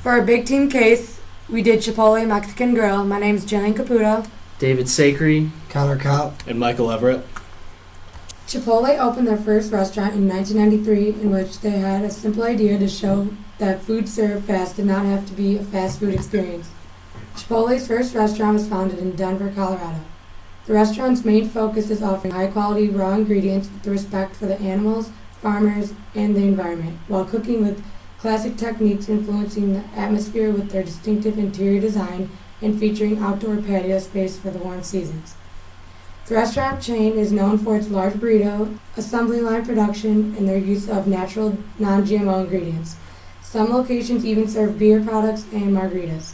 For our big team case, we did Chipotle Mexican Grill. My name's Jillian Caputo. David Sacre, Connor Kopp, and Michael Everett. Chipotle opened their first restaurant in 1993, in which they had a simple idea to show that food served fast did not have to be a fast food experience. Chipotle's first restaurant was founded in Denver, Colorado. The restaurant's main focus is offering high-quality raw ingredients with respect for the animals, farmers, and the environment, while cooking with classic techniques influencing the atmosphere with their distinctive interior design and featuring outdoor patio space for the warm seasons. The restaurant chain is known for its large burrito, assembly line production, and their use of natural, non-GMO ingredients. Some locations even serve beer products and margaritas.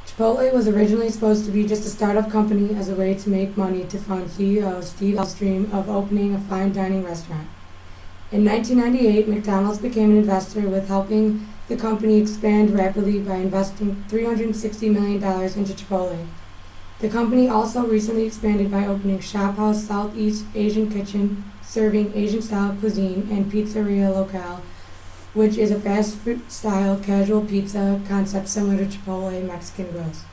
Chipotle was originally supposed to be just a startup company as a way to make money to fund CEO Steve's dream of opening a fine dining restaurant. In 1998, McDonald's became an investor, with helping the company expand rapidly by investing $360 million into Chipotle. The company also recently expanded by opening Shophouse Southeast Asian Kitchen, serving Asian-style cuisine, and Pizzeria Locale, which is a fast food-style casual pizza concept similar to Chipotle Mexican Grills.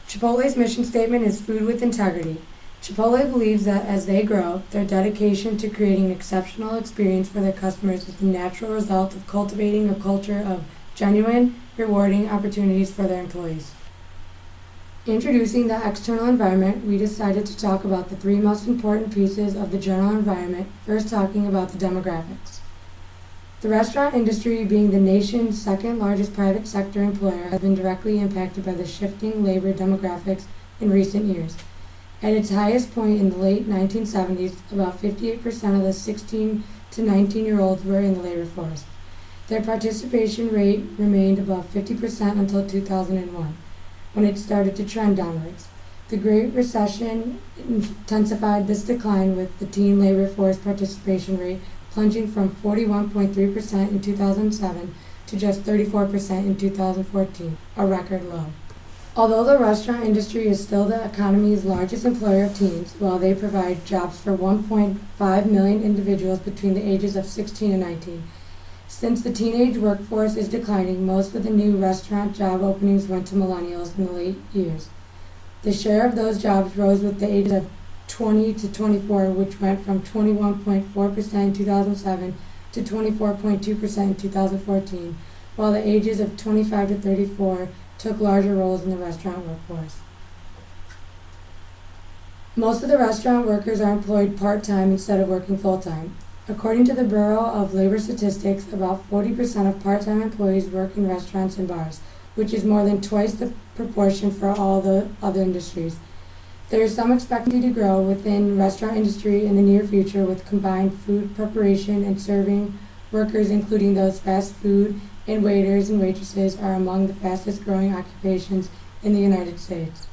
Chipotle's mission statement is food with integrity. Chipotle believes that as they grow, their dedication to creating an exceptional experience for their customers is the natural result of cultivating a culture of genuine, rewarding opportunities for their employees. Introducing the external environment, we decided to talk about the three most important pieces of the general environment, first talking about the demographics. The restaurant industry, being the nation's second largest private sector employer, has been directly impacted by the shifting labor demographics in recent years. At its highest point in the late 1970s, about 58% of the 16 to 19-year-olds were in the labor force. Their participation rate remained above 50% until 2001, when it started to trend downwards. The Great Recession intensified this decline, with the teen labor force participation rate plunging from 41.3% in 2007 to just 34% in 2014, a record low. Although the restaurant industry is still the economy's largest employer of teens, while they provide jobs for 1.5 million individuals between the ages of 16 and 19. Since the teenage workforce is declining, most of the new restaurant job openings went to millennials in the late years. The share of those jobs rose with the ages of 20 to 24, which went from 21.4% in 2007 to 24.2% in 2014, while the ages of 25 to 34 took larger roles in the restaurant workforce. Most of the restaurant workers are employed part-time instead of working full-time. According to the Bureau of Labor Statistics, about 40% of part-time employees work in restaurants and bars, which is more than twice the proportion for all the other industries. There is some expectancy to grow within the restaurant industry in the near future, with combined food preparation and serving workers, including those fast food and waiters and waitresses, are among the fastest growing occupations in the United States.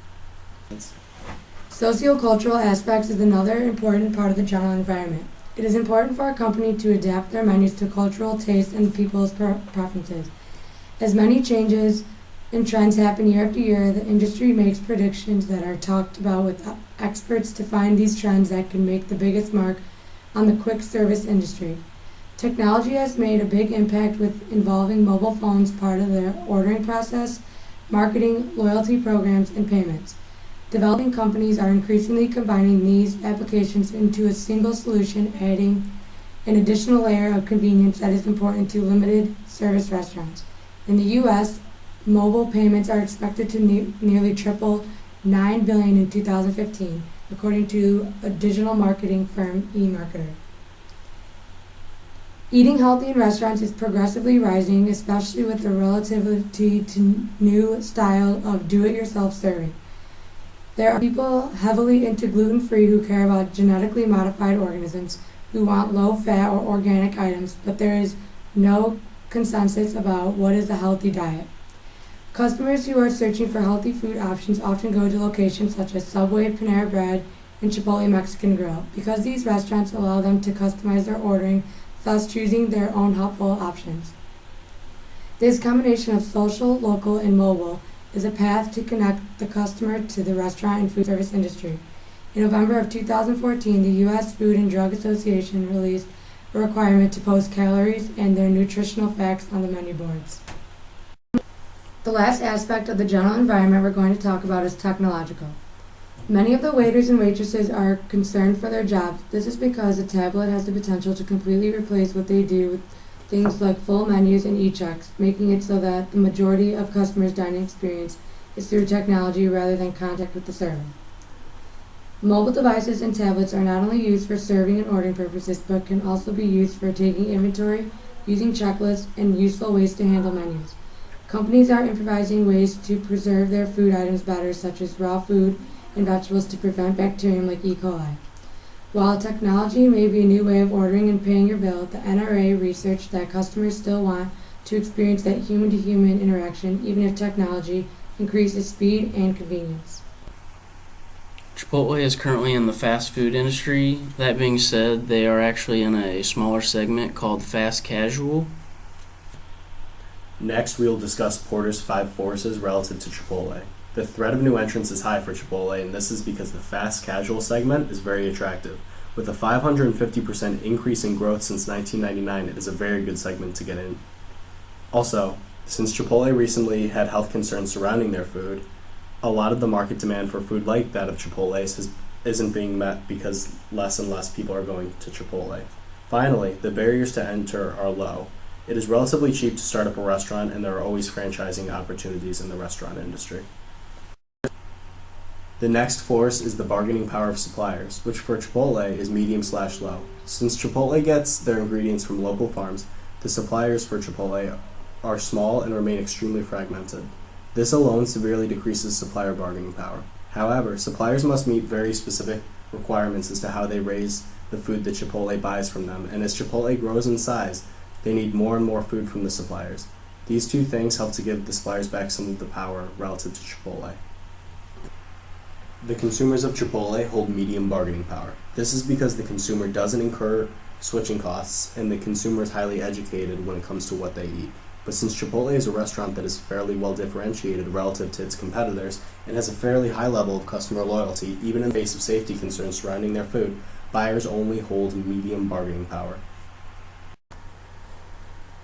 Sociocultural aspects is another important part of the general environment. It is important for a company to adapt their menus to cultural tastes and people's preferences. As many changes and trends happen year after year, the industry makes predictions that are talked about with experts to find these trends that can make the biggest mark on the quick service industry. Technology has made a big impact, with involving mobile phones part of the ordering process, marketing, loyalty programs, and payments. Developing companies are increasingly combining these applications into a single solution, adding an additional layer of convenience that is important to limited service restaurants. In the U.S., mobile payments are expected to nearly triple $9 billion in 2015, according to a digital marketing firm, eMarketer. Eating healthy in restaurants is progressively rising, especially with the relativity to new style of do-it-yourself serving. There are people heavily into gluten-free who care about genetically modified organisms, who want low-fat or organic items, but there is no consensus about what is a healthy diet. Customers who are searching for healthy food options often go to locations such as Subway, Panera Bread, and Chipotle Mexican Grill, because these restaurants allow them to customize their ordering, thus choosing their own helpful options. This combination of social, local, and mobile is a path to connect the customer to the restaurant and food service industry. In November of 2014, the U.S. Food and Drug Association released a requirement to post calories and their nutritional facts on the menu boards. The last aspect of the general environment we're going to talk about is technological. Many of the waiters and waitresses are concerned for their jobs. This is because a tablet has the potential to completely replace what they do with things like full menus and e-checks, making it so that the majority of customers' dining experience is through technology rather than contact with the server. Mobile devices and tablets are not only used for serving and ordering purposes, but can also be used for taking inventory, using checklists, and useful ways to handle menus. Companies are improvising ways to preserve their food items better, such as raw food and vegetables to prevent bacterium like E. coli. While technology may be a new way of ordering and paying your bill, the NRA researched that customers still want to experience that human-to-human interaction, even if technology increases speed and convenience. Chipotle is currently in the fast food industry. That being said, they are actually in a smaller segment called fast casual. Next, we will discuss Porter's 5 forces relative to Chipotle. The threat of new entrants is high for Chipotle, and this is because the fast casual segment is very attractive. With a 550% increase in growth since 1999, it is a very good segment to get in. Also, since Chipotle recently had health concerns surrounding their food, a lot of the market demand for food like that of Chipotle's isn't being met because less and less people are going to Chipotle. Finally, the barriers to enter are low. It is relatively cheap to start up a restaurant, and there are always franchising opportunities in the restaurant industry. The next force is the bargaining power of suppliers, which for Chipotle is medium/low. Since Chipotle gets their ingredients from local farms, the suppliers for Chipotle are small and remain extremely fragmented. This alone severely decreases supplier bargaining power. However, suppliers must meet very specific requirements as to how they raise the food that Chipotle buys from them, and as Chipotle grows in size, they need more and more food from the suppliers. These two things help to give the suppliers back some of the power relative to Chipotle. The consumers of Chipotle hold medium bargaining power. This is because the consumer doesn't incur switching costs, and the consumer is highly educated when it comes to what they eat. But since Chipotle is a restaurant that is fairly well differentiated relative to its competitors and has a fairly high level of customer loyalty, even in the face of safety concerns surrounding their food, buyers only hold medium bargaining power.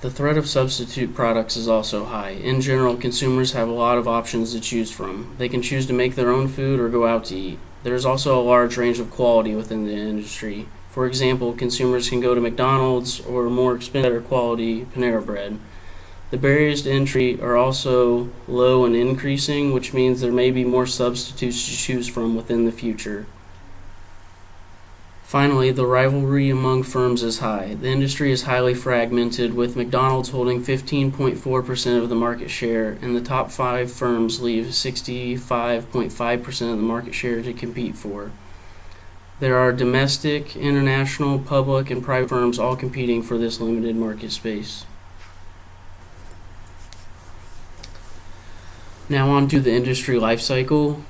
The threat of substitute products is also high. In general, consumers have a lot of options to choose from. They can choose to make their own food or go out to eat. There is also a large range of quality within the industry. For example, consumers can go to McDonald's or more expensive, better quality Panera Bread. The barriers to entry are also low and increasing, which means there may be more substitutes to choose from within the future. Finally, the rivalry among firms is high. The industry is highly fragmented, with McDonald's holding 15.4% of the market share, and the top 5 firms leave 65.5% of the market share to compete for. There are domestic, international, public, and private firms all competing for this limited market space. Now on to the industry life cycle.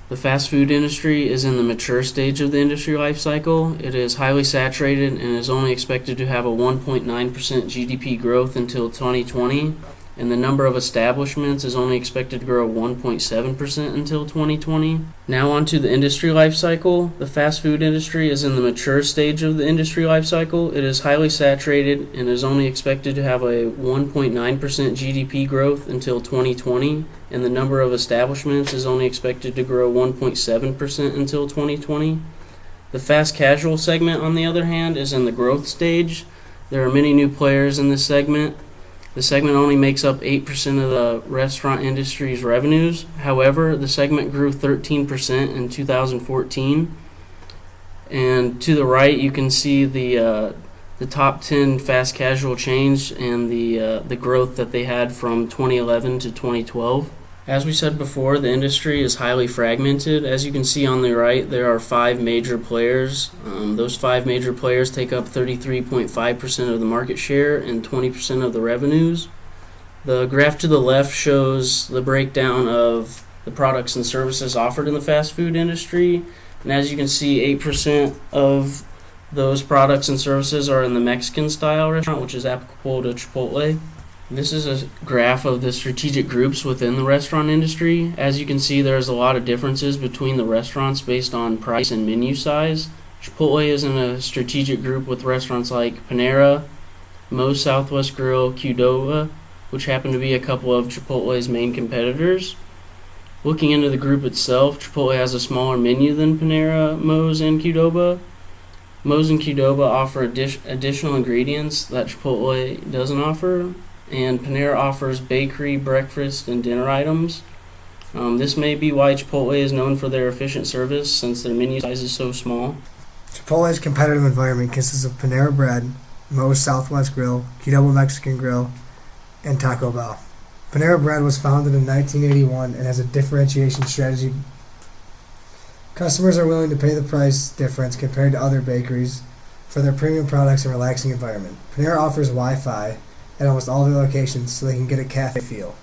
The fast food industry is in the mature stage of the industry life cycle. It is highly saturated and is only expected to have a 1.9% GDP growth until 2020, and the number of establishments is only expected to grow 1.7% until 2020. Now on to the industry life cycle. The fast food industry is in the mature stage of the industry life cycle. It is highly saturated and is only expected to have a 1.9% GDP growth until 2020, and the number of establishments is only expected to grow 1.7% until 2020. The fast casual segment, on the other hand, is in the growth stage. There are many new players in this segment. The segment only makes up 8% of the restaurant industry's revenues. However, the segment grew 13% in 2014. And to the right, you can see the top 10 fast casual chains and the growth that they had from 2011 to 2012. As we said before, the industry is highly fragmented. As you can see on the right, there are 5 major players. Those 5 major players take up 33.5% of the market share and 20% of the revenues. The graph to the left shows the breakdown of the products and services offered in the fast food industry. And as you can see, 8% of those products and services are in the Mexican style restaurant, which is applicable to Chipotle. This is a graph of the strategic groups within the restaurant industry. As you can see, there's a lot of differences between the restaurants based on price and menu size. Chipotle is in a strategic group with restaurants like Panera, Moe's Southwest Grill, Qdoba, which happen to be a couple of Chipotle's main competitors. Looking into the group itself, Chipotle has a smaller menu than Panera, Moe's, and Qdoba. Moe's and Qdoba offer additional ingredients that Chipotle doesn't offer, and Panera offers bakery, breakfast, and dinner items. This may be why Chipotle is known for their efficient service, since their menu size is so small. Chipotle's competitive environment consists of Panera Bread, Moe's Southwest Grill, Qdoba Mexican Grill, and Taco Bell. Panera Bread was founded in 1981 and has a differentiation strategy. Customers are willing to pay the price difference compared to other bakeries for their premium products and relaxing environment. Panera offers Wi-Fi at almost all their locations so they can get a cafe feel.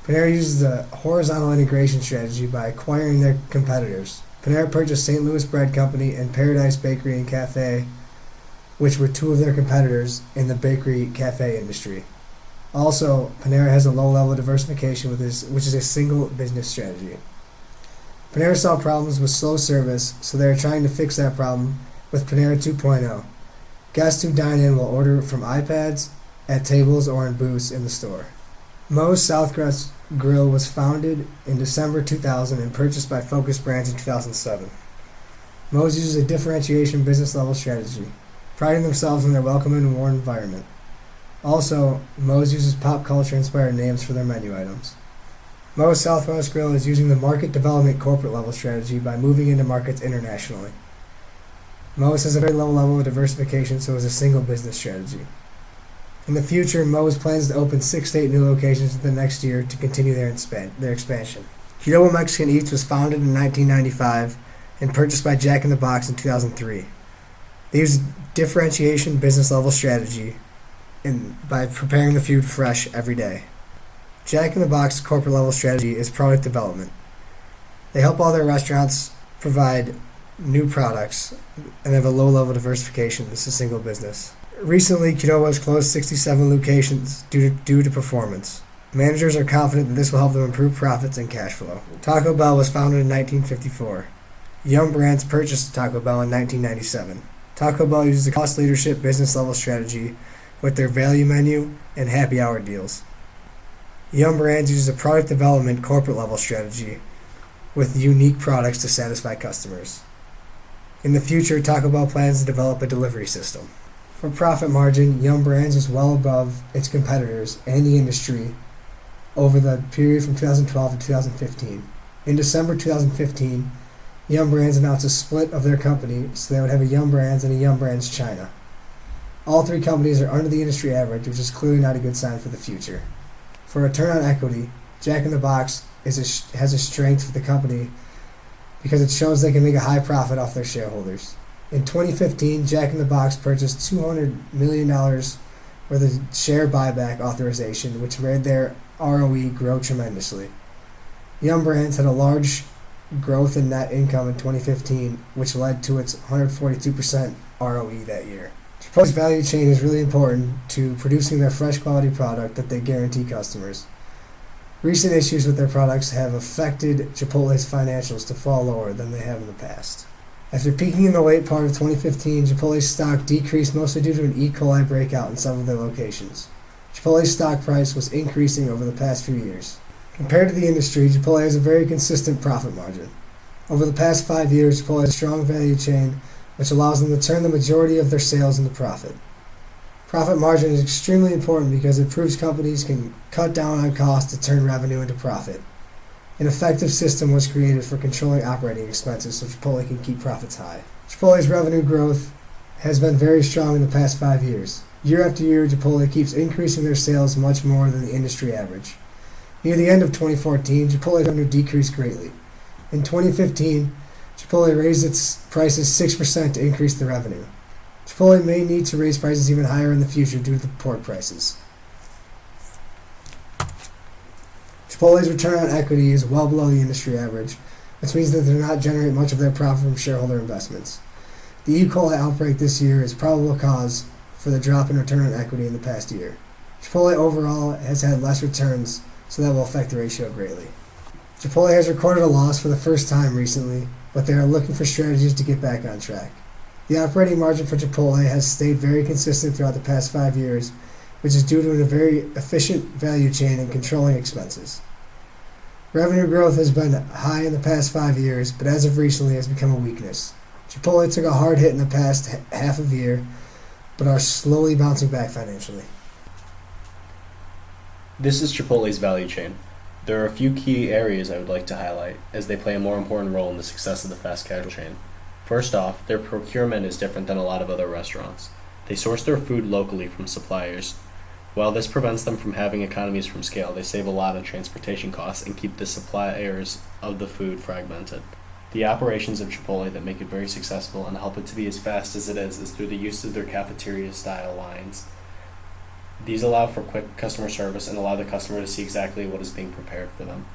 Panera uses a horizontal integration strategy by acquiring their competitors. Panera purchased St. Louis Bread Company and Paradise Bakery and Cafe, which were two of their competitors in the bakery cafe industry. Also, Panera has a low-level diversification which is a single business strategy. Panera saw problems with slow service, so they are trying to fix that problem with Panera 2.0. Guests who dine in will order from iPads, at tables, or in booths in the store. Moe's Southwest Grill was founded in December 2000 and purchased by Focus Brands in 2007. Moe's uses a differentiation business level strategy, priding themselves in their welcome and warm environment. Also, Moe's uses pop culture inspired names for their menu items. Moe's Southwest Grill is using the market development corporate level strategy by moving into markets internationally. Moe's has a very low level of diversification, so it's a single business strategy. In the future, Moe's plans to open 6 to 8 new locations within the next year to continue their expansion. Qdoba Mexican Eats was founded in 1995 and purchased by Jack in the Box in 2003. They use differentiation business level strategy by preparing the food fresh every day. Jack in the Box corporate level strategy is product development. They help all their restaurants provide new products and have a low level diversification. This is a single business. Recently, Qdoba has closed 67 locations due to performance. Managers are confident that this will help them improve profits and cash flow. Taco Bell was founded in 1954. Yum Brands purchased Taco Bell in 1997. Taco Bell uses a cost leadership business level strategy with their value menu and happy hour deals. Yum Brands uses a product development corporate level strategy with unique products to satisfy customers. In the future, Taco Bell plans to develop a delivery system. For profit margin, Yum Brands is well above its competitors and the industry over the period from 2012 to 2015. In December 2015, Yum Brands announced a split of their company, so they would have a Yum Brands and a Yum Brands China. All three companies are under the industry average, which is clearly not a good sign for the future. For return on equity, Jack in the Box has a strength for the company because it shows they can make a high profit off their shareholders. In 2015, Jack in the Box purchased $200 million worth of share buyback authorization, which made their ROE grow tremendously. Yum Brands had a large growth in net income in 2015, which led to its 142% ROE that year. Chipotle's value chain is really important to producing their fresh quality product that they guarantee customers. Recent issues with their products have affected Chipotle's financials to fall lower than they have in the past. After peaking in the late part of 2015, Chipotle's stock decreased mostly due to an E. coli breakout in some of their locations. Chipotle's stock price was increasing over the past few years. Compared to the industry, Chipotle has a very consistent profit margin. Over the past 5 years, Chipotle has a strong value chain which allows them to turn the majority of their sales into profit. Profit margin is extremely important because it proves companies can cut down on costs to turn revenue into profit. An effective system was created for controlling operating expenses so Chipotle can keep profits high. Chipotle's revenue growth has been very strong in the past 5 years. Year after year, Chipotle keeps increasing their sales much more than the industry average. Near the end of 2014, Chipotle's revenue decreased greatly. In 2015, Chipotle raised its prices 6% to increase the revenue. Chipotle may need to raise prices even higher in the future due to the pork prices. Chipotle's return on equity is well below the industry average, which means that they do not generate much of their profit from shareholder investments. The E. coli outbreak this year is probable cause for the drop in return on equity in the past year. Chipotle overall has had less returns, so that will affect the ratio greatly. Chipotle has recorded a loss for the first time recently, but they are looking for strategies to get back on track. The operating margin for Chipotle has stayed very consistent throughout the past 5 years which is due to a very efficient value chain and controlling expenses. Revenue growth has been high in the past 5 years, but as of recently has become a weakness. Chipotle took a hard hit in the past half of year, but are slowly bouncing back financially. This is Chipotle's value chain. There are a few key areas I would like to highlight, as they play a more important role in the success of the fast casual chain. First off, their procurement is different than a lot of other restaurants. They source their food locally from suppliers. While this prevents them from having economies from scale, they save a lot on transportation costs and keep the suppliers of the food fragmented. The operations of Chipotle that make it very successful and help it to be as fast as it is through the use of their cafeteria-style lines. These allow for quick customer service and allow the customer to see exactly what is being prepared for them.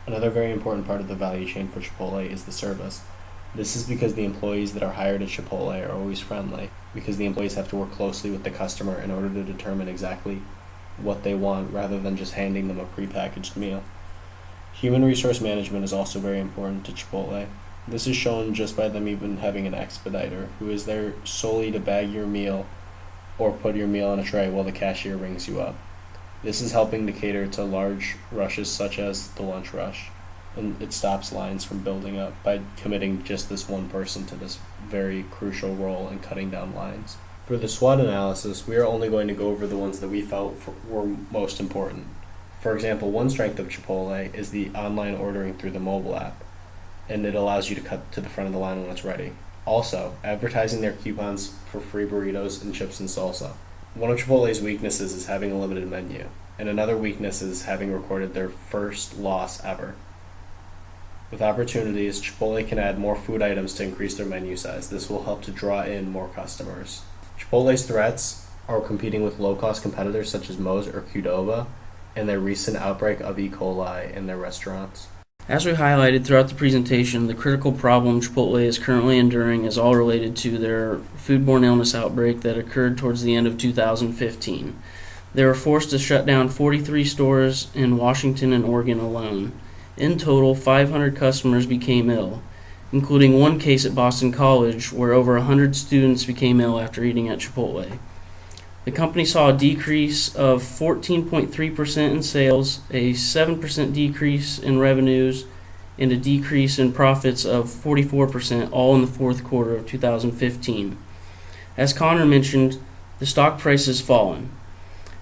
Another very important part of the value chain for Chipotle is the service. This is because the employees that are hired at Chipotle are always friendly, because the employees have to work closely with the customer in order to determine exactly what they want rather than just handing them a prepackaged meal. Human resource management is also very important to Chipotle. This is shown just by them even having an expediter who is there solely to bag your meal or put your meal on a tray while the cashier rings you up. This is helping to cater to large rushes such as the lunch rush, and it stops lines from building up by committing just this one person to this very crucial role in cutting down lines. For the SWOT analysis, we are only going to go over the ones that we felt were most important. For example, one strength of Chipotle is the online ordering through the mobile app, and it allows you to cut to the front of the line when it's ready. Also, advertising their coupons for free burritos and chips and salsa. One of Chipotle's weaknesses is having a limited menu, and another weakness is having recorded their first loss ever. With opportunities, Chipotle can add more food items to increase their menu size. This will help to draw in more customers. Chipotle's threats are competing with low-cost competitors such as Moe's or Qdoba, and their recent outbreak of E. coli in their restaurants. As we highlighted throughout the presentation, the critical problem Chipotle is currently enduring is all related to their foodborne illness outbreak that occurred towards the end of 2015. They were forced to shut down 43 stores in Washington and Oregon alone. In total, 500 customers became ill, including one case at Boston College where over 100 students became ill after eating at Chipotle. The company saw a decrease of 14.3% in sales, a 7% decrease in revenues, and a decrease in profits of 44%, all in the fourth quarter of 2015. As Connor mentioned, the stock price has fallen.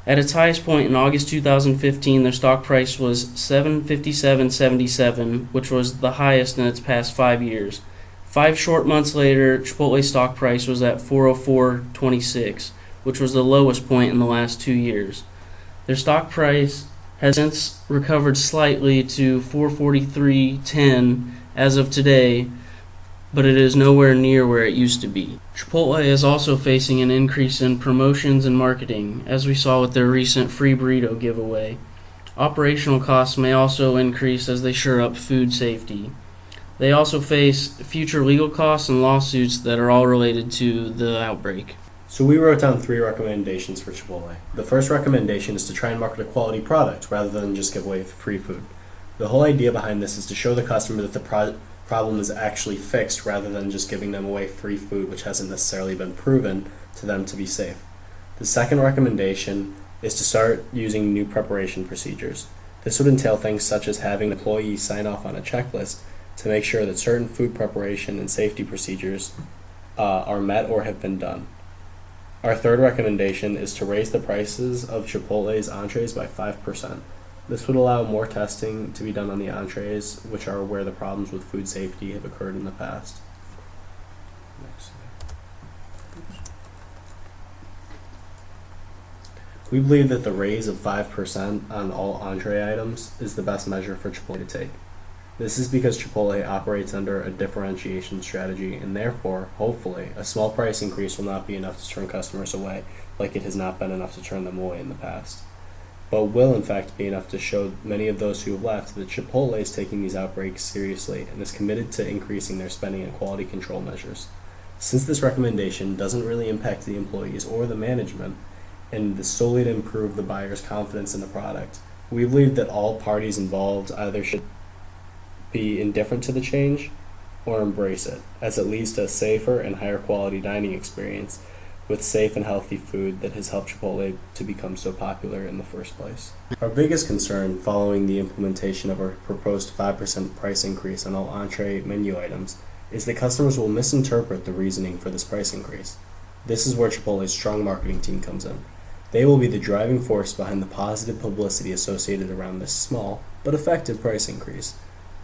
At its highest point in August 2015, their stock price was $757.77, which was the highest in its past 5 years. 5 short months later, Chipotle's stock price was at $404.26, which was the lowest point in the last 2 years. Their stock price has since recovered slightly to $443.10 as of today, but it is nowhere near where it used to be. Chipotle is also facing an increase in promotions and marketing, as we saw with their recent free burrito giveaway. Operational costs may also increase as they shore up food safety. They also face future legal costs and lawsuits that are all related to the outbreak. So we wrote down 3 recommendations for Chipotle. The first recommendation is to try and market a quality product rather than just give away free food. The whole idea behind this is to show the customer that the problem is actually fixed rather than just giving them away free food which hasn't necessarily been proven to them to be safe. The second recommendation is to start using new preparation procedures. This would entail things such as having employees sign off on a checklist to make sure that certain food preparation and safety procedures are met or have been done. Our third recommendation is to raise the prices of Chipotle's entrees by 5%. This would allow more testing to be done on the entrees, which are where the problems with food safety have occurred in the past. Next slide. We believe that the raise of 5% on all entree items is the best measure for Chipotle to take. This is because Chipotle operates under a differentiation strategy, and therefore, hopefully, a small price increase will not be enough to turn customers away, like it has not been enough to turn them away in the past, but will in fact be enough to show many of those who have left that Chipotle is taking these outbreaks seriously and is committed to increasing their spending and quality control measures. Since this recommendation doesn't really impact the employees or the management, and is solely to improve the buyer's confidence in the product, we believe that all parties involved either should be indifferent to the change or embrace it, as it leads to a safer and higher quality dining experience with safe and healthy food that has helped Chipotle to become so popular in the first place. Our biggest concern following the implementation of our proposed 5% price increase on all entree menu items is that customers will misinterpret the reasoning for this price increase. This is where Chipotle's strong marketing team comes in. They will be the driving force behind the positive publicity associated around this small but effective price increase.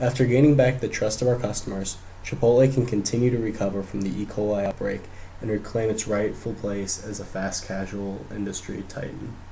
After gaining back the trust of our customers, Chipotle can continue to recover from the E. coli outbreak and reclaim its rightful place as a fast casual industry titan.